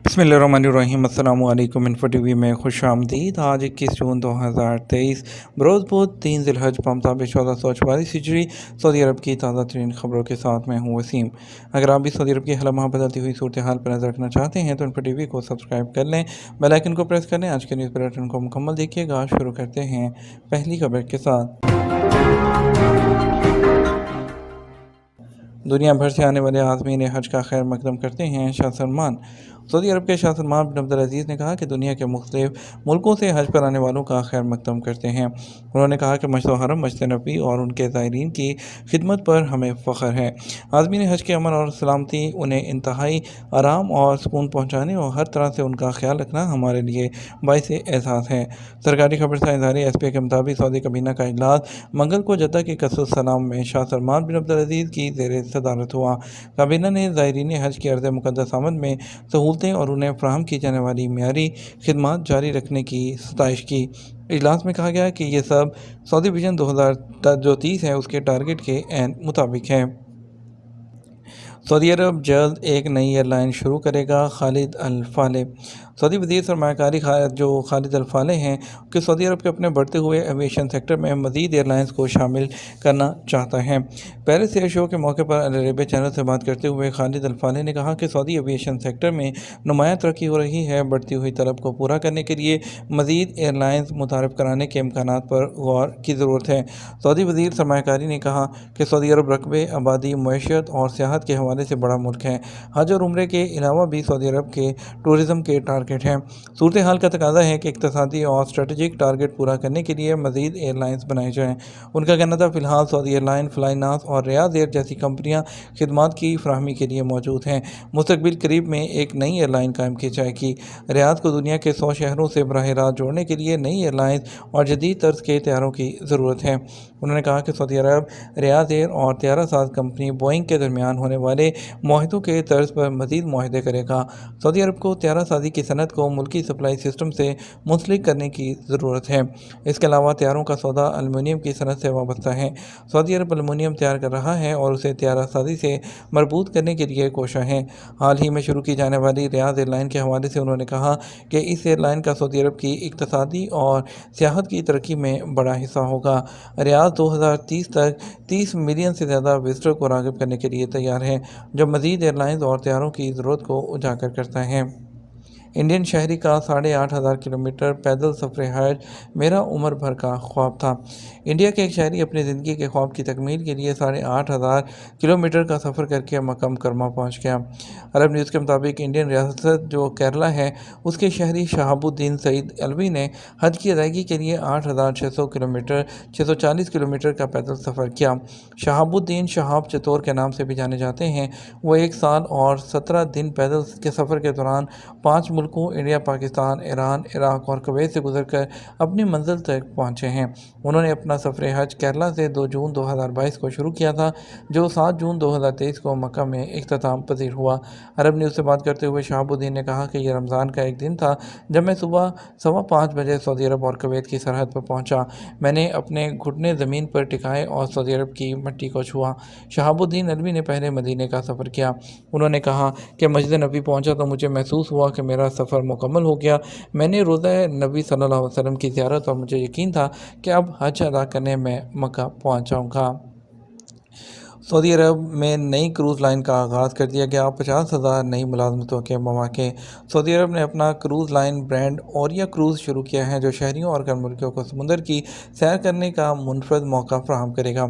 बिस्मिल्लाहिर्रहमानिर्रहीम। अस्सलामु अलैकुम। इन्फो टीवी में खुश आमदीद। आज 21 जून 2023 बरोज़ बुध 3 ज़िलहज मुताबिक 1444 हिजरी सऊदी अरब की ताज़ा तरीन खबरों के साथ मैं हूँ वसीम। अगर आप भी सऊदी अरब की हलमा बदलती हुई सूरत हाल पर नजर रखना चाहते हैं तो इन्फो टीवी को सब्सक्राइब कर लें, बेल आइकन को प्रेस कर लें। आज के न्यूज़ बुलेटिन को मुकम्मल देखिएगा। शुरू करते हैं पहली खबर के साथ। दुनिया भर से आने वाले आज़मीन हज का खैर मकदम करते हैं शाह सलमान। सऊदी अरब के शाह सलमान बिन अब्दुल अज़ीज़ ने कहा कि दुनिया के मुख्तलिफ मुल्कों से हज पर आने वालों का खैर मकदम करते हैं। उन्होंने कहा कि मस्जिद हरम, मस्जिद नबी और उनके ज़ायरीन की खिदमत पर हमें फ़ख्र है। आज़मीन हज के अमन और सलामती, उन्हें इंतहाई आराम और सुकून पहुँचाने और हर तरह से उनका ख्याल रखना हमारे लिए बाइस एहसास है। सरकारी खबर से इज़हार एसपी के मुताबिक सऊदी कबीना का इजलास मंगल को जद्दा के कसरत सलाम में शाह सलमान बिन अब्दुल अज़ीज़ की ज़ेर सदारत हुआ। काबीना ने ज़ायरीन हज की अर्ज़ मुक़द्दस आमद में सहूलतें और उन्हें फ़राहम की जाने वाली मियारी खिदमत जारी रखने की सताइश की। इजलास में कहा गया कि ये सब सऊदी विजन 2030 है उसके टारगेट के ऐन मुताबिक है। सऊदी अरब जल्द एक नई एयरलाइन शुरू करेगा। खालिद अल फाले। सऊदी वज़ीर सरमायाकारी जो खालिद अल फाले हैं कि सऊदी अरब के अपने बढ़ते हुए एविएशन सेक्टर में मज़ीद एयरलाइंस को शामिल करना चाहता है। पेरिस एयर शो के मौके पर अल अरेबिया चैनल से बात करते हुए खालिद अल फाले ने कहा कि सऊदी एविएशन सेक्टर में नुमायाँ तरक्की हो रही है। बढ़ती हुई तलब को पूरा करने के लिए मज़ीद एयरलाइंस मुतारफ़ कराने के इम्कानात पर गौर की ज़रूरत है। सऊदी वज़ीर सरमायाकारी ने कहा कि सऊदी अरब रकबे, आबादी, मईशत और सियाहत के हवाले से बड़ा मुल्क है। हज और उम्रे के अलावा भी सऊदी अरब के टूरिज़म के टारगेट हैं। सूरत हाल का तकाजा है कि इक़्तिसादी और स्ट्रेटजिक टारगेट पूरा करने के लिए मज़ीद एयरलाइंस बनाई जाएँ। उनका कहना था फ़िलहाल सऊदी एयरलाइन, फ्लाईनास और रियाद एयर जैसी कंपनियाँ खिदमात की फराहमी के लिए मौजूद हैं। मुस्तक़बिल करीब में एक नई एयरलाइन कायम की जाएगी। रियाद को दुनिया के 100 शहरों से बराह रास्त जोड़ने के लिए नई एयरलाइंस और जदीद तर्ज के तैयारों की ज़रूरत है। उन्होंने कहा कि सऊदी अरब रियाद एयर और तैयारा साज कंपनी बोइंग के दरमियान होने वाले मुआहदों के तर्ज पर मज़ीद मुआहदे करेगा। सऊदी अरब को तैयारा साजी की सनत को मुल्की सप्लाई सिस्टम से मुंसलिक करने की ज़रूरत है। इसके अलावा तैयारों का सौदा एल्युमिनियम की सनत से वाबस्ता है। सऊदी अरब एल्युमिनियम तैयार कर रहा है और उसे तैयारा साजी से मरबूत करने के लिए कोशा है। हाल ही में शुरू की जाने वाली रियाद एयरलाइन के हवाले से उन्होंने कहा कि इस एयरलाइन का सऊदी अरब की इक़्तिसादी और सियाहत की तरक्की में बड़ा हिस्सा होगा। रियाद 2030 तक 30 मिलियन से ज़्यादा विजिटर को राग़िब करने के लिए तैयार है, जो मज़ीद एयरलाइंस और तैयारों की ज़रूरत को उजागर करता है। इंडियन शहरी का 8,500 किलोमीटर पैदल सफ़र हज मेरा उम्र भर का ख्वाब था। इंडिया के एक शहरी अपनी ज़िंदगी के ख्वाब की तकमील के लिए 8,500 किलोमीटर का सफ़र करके मक्का मुकर्रमा पहुँच गया। अरब न्यूज़ के मुताबिक इंडियन रियासत जो केरला है उसके शहरी शहाबुद्दीन सईद अलवी ने हज की अदायगी के लिए 8,600 किलोमीटर 640 किलोमीटर का पैदल सफ़र किया। शहाबुद्दीन शहाब चतोर के नाम से भी जाने जाते हैं। वो 1 साल और 17 दिन पैदल के सफ़र के दौरान 5 मुल्कों इंडिया, पाकिस्तान, ईरान, इराक़ और कुवैत से गुजरकर अपनी मंजिल तक पहुँचे हैं। उन्होंने अपना सफ़र हज केरला से 2 जून 2022 को शुरू किया था, जो 7 जून 2023 को मक्का में इख्तिताम पज़ीर हुआ। अरब न्यूज़ से बात करते हुए शहाबुद्दीन ने कहा कि यह रमज़ान का एक दिन था जब मैं सुबह 5:15 बजे सऊदी अरब और कुवैत की सरहद पर पहुँचा। मैंने अपने घुटने ज़मीन पर टिकाए और सऊदी अरब की मिट्टी को छुआ। शहाबुद्दीन अलवी ने पहले मदीने का सफ़र किया। उन्होंने कहा कि मस्जिद नबी पहुँचा तो मुझे महसूस हुआ कि मेरा सफ़र मुकम्मल हो गया। मैंने रोज़ा नबी सल्लल्लाहु अलैहि वसल्लम की ज़ियारत और मुझे यकीन था कि अब हज अदा करने मैं मक्का पहुँच जाऊँगा। सऊदी अरब में नई क्रूज़ लाइन का आगाज़ कर दिया गया। 50,000 नई मुलाजमतों के मौक़े। सऊदी अरब ने अपना क्रूज़ लाइन ब्रांड ओरिया क्रूज़ शुरू किया है, जो शहरियों और गैर-मुल्कियों को समुंदर की सैर करने का मुनफ़रद मौका फ़राहम करेगा।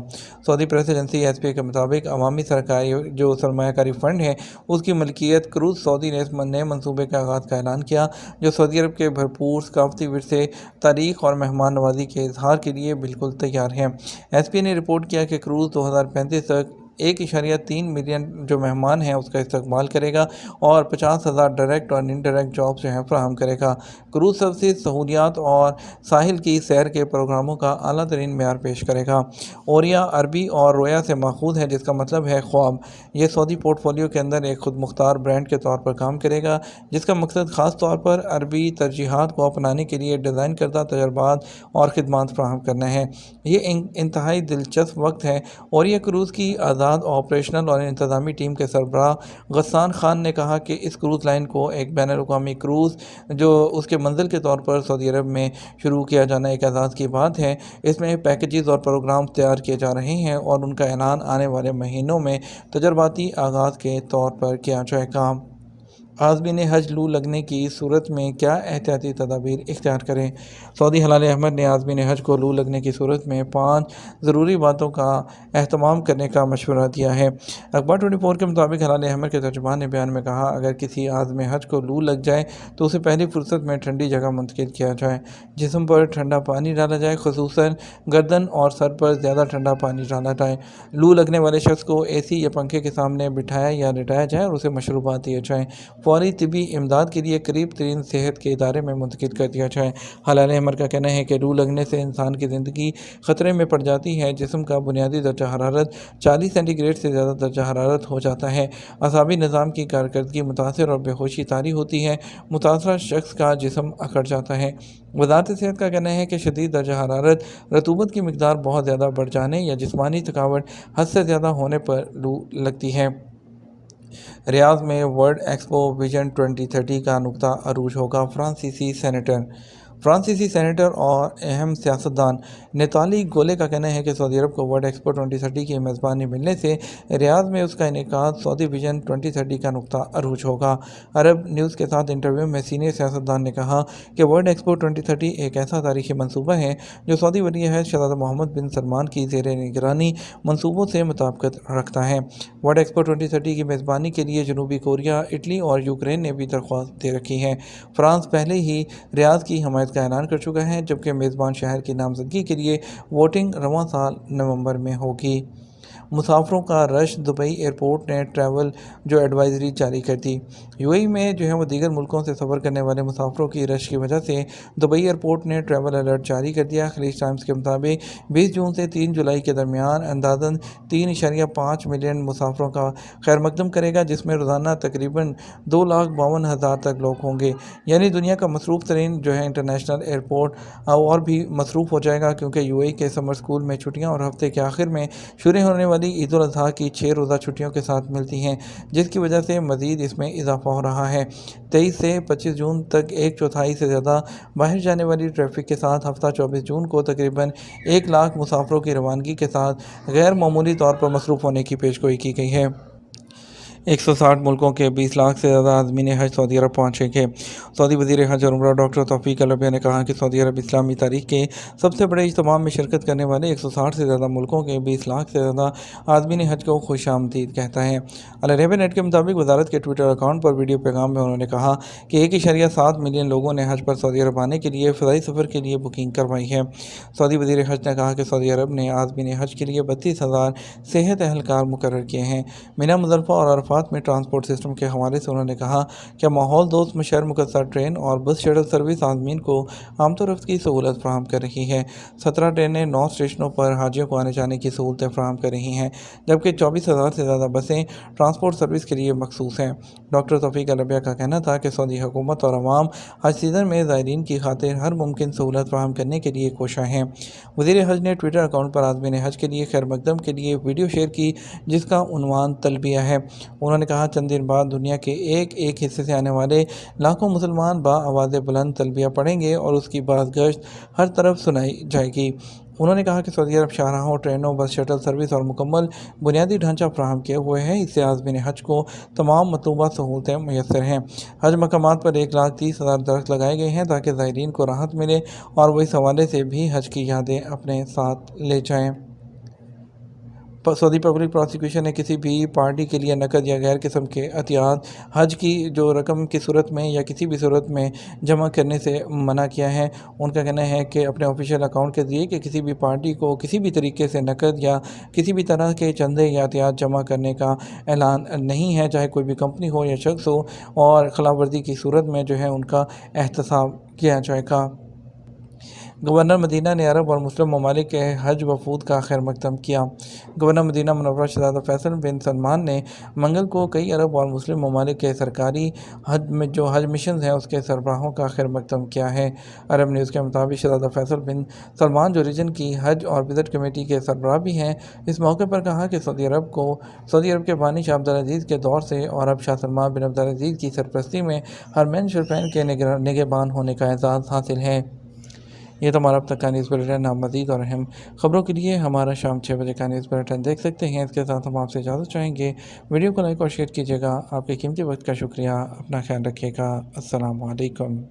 सऊदी प्रेस एजेंसी एसपी के मुताबिक अवामी सरकारी जो सरमायाकारी फ़ंड है उसकी मलकियत क्रूज़ सऊदी ने इस नए मनसूबे के आगाज़ का ऐलान किया, जो सऊदी अरब के भरपूर सकाफ़ती विरसे, तारीख़ और मेहमान नवाज़ी के इज़हार के लिए बिल्कुल तैयार है। एसपी ने रिपोर्ट किया कि क्रूज़ 2035 तक 1.3 मिलियन जो मेहमान हैं उसका इस्तकबाल करेगा और 50,000 डायरेक्ट और इनडायरेक्ट जॉब्स जो हैं फराहम करेगा। क्रूज़ सर्विस सहूलियात और साहिल की सैर के प्रोग्रामों का आला तरीन मेयार पेश करेगा। ओरिया अरबी और रोया से माखूज़ है, जिसका मतलब है ख्वाब। यह सऊदी पोर्टफोलियो के अंदर एक खुद मुख्तार ब्रांड के तौर पर काम करेगा, जिसका मकसद ख़ास तौर पर अरबी तरजीहात को अपनाने के लिए डिज़ाइन करदा तजर्बात और खिदमात फराहम करना है। ये इंतहाई दिलचस्प वक्त है। ओरिया क्रूज़ की امداد آپریشنل اور انتظامی ٹیم کے سربراہ غسان خان نے کہا کہ اس کروز لائن کو ایک بین الاقوامی کروز جو اس کے منزل کے طور پر سعودی عرب میں شروع کیا جانا ایک اعزاز کی بات ہے۔ اس میں پیکیجز اور پروگرام تیار کیے جا رہے ہیں اور ان کا اعلان آنے والے مہینوں میں تجرباتی آغاز کے طور پر کیا جائے گا۔ عازمین حج لو لگنے کی صورت میں کیا احتیاطی تدابیر اختیار کریں؟ سعودی ہلال احمر نے عازمین حج کو لو لگنے کی صورت میں 5 ضروری باتوں کا اہتمام کرنے کا مشورہ دیا ہے۔ اخبار 24 کے مطابق ہلال احمر کے ترجمان نے بیان میں کہا، اگر کسی عازم حج کو لو لگ جائے تو اسے پہلی فرصت میں ٹھنڈی جگہ منتقل کیا جائے، جسم پر ٹھنڈا پانی ڈالا جائے، خصوصاً گردن اور سر پر زیادہ ٹھنڈا پانی ڈالا جائے۔ لو لگنے والے شخص کو اے سی یا پنکھے کے سامنے بٹھایا یا لٹایا جائے اور اسے مشروبات دیے جائیں۔ فوری طبی امداد کے لیے قریب ترین صحت کے ادارے میں منتقل کر دیا جائے۔ ہلال احمر کا کہنا ہے کہ لو لگنے سے انسان کی زندگی خطرے میں پڑ جاتی ہے۔ جسم کا بنیادی درجہ حرارت 40 سینٹی گریڈ سے زیادہ درجہ حرارت ہو جاتا ہے، اعصابی نظام کی کارکردگی متاثر اور بے ہوشی طاری ہوتی ہے، متاثرہ شخص کا جسم اکڑ جاتا ہے۔ وزارت صحت کا کہنا ہے کہ شدید درجہ حرارت، رطوبت کی مقدار بہت زیادہ بڑھ جانے یا جسمانی تھکاوٹ حد سے زیادہ ہونے پر لو لگتی ہے۔ ریاض میں ورلڈ ایکسپو ویژن 2030 کا نقطہ عروج ہوگا۔ فرانسیسی سینیٹر اور اہم سیاستدان نتالی گولے کا کہنا ہے کہ سعودی عرب کو ورلڈ ایکسپو 2030 کی میزبانی ملنے سے ریاض میں اس کا انعقاد سعودی ویژن 2030 کا نقطہ عروج ہوگا۔ عرب نیوز کے ساتھ انٹرویو میں سینئر سیاستدان نے کہا کہ ورلڈ ایکسپو 2030 ایک ایسا تاریخی منصوبہ ہے جو سعودی ولی عہد شہزادہ محمد بن سلمان کی زیر نگرانی منصوبوں سے مطابقت رکھتا ہے۔ ورلڈ ایکسپو 2030 کی میزبانی کے لیے جنوبی کوریا، اٹلی اور یوکرین نے بھی درخواست دے رکھی ہے۔ فرانس پہلے ہی ریاض کی حمایت کا اعلان کر چکا ہے، جبکہ میزبان شہر کی نامزدگی کے لیے ووٹنگ رواں سال نومبر میں ہوگی۔ مسافروں کا رش، دبئی ایئرپورٹ نے ٹریول ایڈوائزری جاری کر دی۔ یو اے ای میں وہ دیگر ملکوں سے سفر کرنے والے مسافروں کی رش کی وجہ سے دبئی ایئرپورٹ نے ٹریول الرٹ جاری کر دیا۔ خلیج ٹائمز کے مطابق 20 جون سے 3 جولائی کے درمیان اندازاً 3.5 ملین مسافروں کا خیر مقدم کرے گا، جس میں روزانہ تقریباً 2,52,000 تک لوگ ہوں گے۔ یعنی دنیا کا مصروف ترین انٹرنیشنل ایئرپورٹ اور بھی مصروف ہو جائے گا، کیونکہ یو اے ای کے سمر اسکول میں چھٹیاں اور ہفتے کے آخر میں شروع ہونے والی عید الاضحیٰ کی 6 روزہ چھٹیوں کے ساتھ ملتی ہیں، جس کی وجہ سے مزید اس میں اضافہ ہو رہا ہے۔ 23 سے 25 جون تک ایک چوتھائی سے زیادہ باہر جانے والی ٹریفک کے ساتھ ہفتہ 24 جون کو تقریباً 1 لاکھ مسافروں کی روانگی کے ساتھ غیر معمولی طور پر مصروف ہونے کی پیشگوئی کی گئی ہے۔ 160 ملکوں کے 20 لاکھ سے زیادہ عازمین حج سعودی عرب پہنچیں گے۔ سعودی وزیر حج اور عمرہ ڈاکٹر توفیق الربیہ نے کہا کہ سعودی عرب اسلامی تاریخ کے سب سے بڑے اجتماع میں شرکت کرنے والے 160 سے زیادہ ملکوں کے 20 لاکھ سے زیادہ عازمین حج کو خوش آمدید کہتا ہے۔ العربیہ نیٹ کے مطابق وزارت کے ٹویٹر اکاؤنٹ پر ویڈیو پیغام میں انہوں نے کہا کہ 1.7 ملین لوگوں نے حج پر سعودی عرب آنے کے لیے فضائی سفر کے لیے بکنگ کروائی ہے۔ سعودی وزیر حج نے کہا کہ سعودی عرب نے عازمین حج کے لیے 32,000 صحت اہلکار مقرر کیے ہیں۔ مینا، مزدلفہ اور عرفات میں ٹرانسپورٹ سسٹم کے حوالے سے انہوں نے کہا کہ ماحول دوست مشیر مقصر ٹرین اور بس شٹل سروس عازمین کو آمد و رفت کی سہولت فراہم کر رہی ہے۔ 17 ٹرینیں 9 اسٹیشنوں پر حاجیوں کو آنے جانے کی سہولتیں فراہم کر رہی ہیں، جبکہ 24,000 سے زیادہ بسیں ٹرانسپورٹ سروس کے لیے مخصوص ہیں۔ ڈاکٹر توفیق الربیہ کا کہنا تھا کہ سعودی حکومت اور عوام حج سیزن میں زائرین کی خاطر ہر ممکن سہولت فراہم کرنے کے لیے کوشاں ہیں۔ وزیر حج نے ٹویٹر اکاؤنٹ پر عازمین حج کے لیے خیر مقدم کے لیے ویڈیو شیئر کی، جس کا عنوان تلبیہ ہے۔ انہوں نے کہا، چند دن بعد دنیا کے ایک حصے سے آنے والے لاکھوں مسلمان بآواز بلند تلبیہ پڑھیں گے اور اس کی بازگشت ہر طرف سنائی جائے گی۔ انہوں نے کہا کہ سعودی عرب شاہراہوں، ٹرینوں، بس شٹل سروس اور مکمل بنیادی ڈھانچہ فراہم کیے ہوئے ہے۔ اس سے عازمین حج کو تمام مطلوبہ سہولتیں میسر ہیں۔ حج مقامات پر 1,30,000 درخت لگائے گئے ہیں تاکہ زائرین کو راحت ملے اور وہ اس حوالے سے بھی حج کی یادیں اپنے ساتھ لے جائیں۔ سعودی پبلک پراسیکیوشن نے کسی بھی پارٹی کے لیے نقد یا غیر قسم کے عطیات حج کی رقم کی صورت میں یا کسی بھی صورت میں جمع کرنے سے منع کیا ہے۔ ان کا کہنا ہے کہ اپنے آفیشیل اکاؤنٹ کے ذریعے کہ کسی بھی پارٹی کو کسی بھی طریقے سے نقد یا کسی بھی طرح کے چندے یا عطیات جمع کرنے کا اعلان نہیں ہے، چاہے کوئی بھی کمپنی ہو یا شخص ہو، اور خلاف ورزی کی صورت میں ان کا احتساب کیا جائے گا۔ गवर्नर मदीना ने अरब और मुस्लिम ममालिक के हज वफूद का खैर मकदम किया। गवर्नर मदीना मुनव्वरा शहज़ादा फैसल बिन सलमान ने मंगल को कई अरब और मुस्लिम ममालिक के सरकारी हज में जो हज मिशन हैं उसके सरबराहों का खैर मकदम किया है। अरब न्यूज़ के मुताबिक शहज़ादा फैसल बिन सलमान जो रीजन की हज और विज़िट कमेटी के सरबराह भी हैं, इस मौके पर कहा कि सऊदी अरब के बानी शाह अब्दुल अज़ीज़ के दौर से और अब शाह सलमान बिन अब्दुल अज़ीज़ की सरपरस्ती में हरमैन शरीफैन के निगहबान होने का एजाज़ हासिल है। ये तो हमारा अब तक का न्यूज़ बुलेटिन। आप मज़ीद और अहम खबरों के लिए हमारा शाम 6 बजे का न्यूज़ बुलेटिन देख सकते हैं। इसके साथ हम आपसे इजाज़त चाहेंगे। वीडियो को लाइक और शेयर कीजिएगा। आपके कीमती वक्त का शुक्रिया। अपना ख्याल रखिएगा। अस्सलाम वालेकुम।